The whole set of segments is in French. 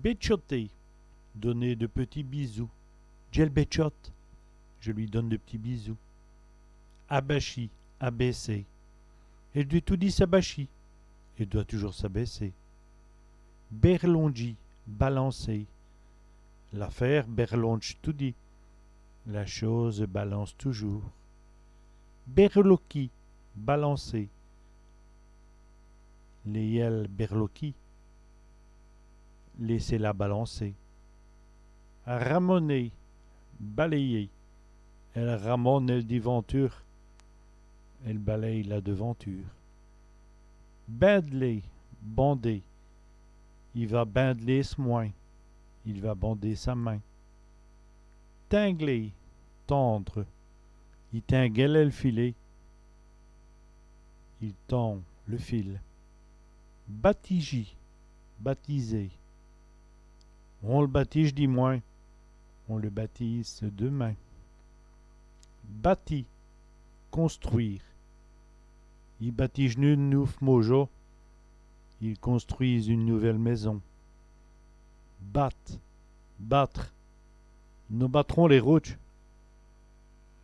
Béchoter, donner de petits bisous. Gel béchote, je lui donne de petits bisous. Abachi, abaisser. Et je lui tout dit s'abachi. Il doit toujours s'abaisser. Berlongi, balancer. L'affaire berlonge tout dit. La chose balance toujours. Berloki, balancer. Les yel berloki. Laissez-la balancer. Ramoner, balayer. Elle ramone, elle dit venture. Elle balaye la devanture. Bindler, bander. Il va bindler ce moins. Il va bander sa main. Tingler, tendre. Il tinguelle le filet. Il tend le fil. Batigi, baptiser. On le baptise, dis moins. On le baptise demain. Bâti, construire. Ils bâtissent une nouvelle mojo. Ils construisent une nouvelle maison. Battre. Nous battrons les rouges.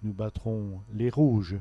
Nous battrons les rouges.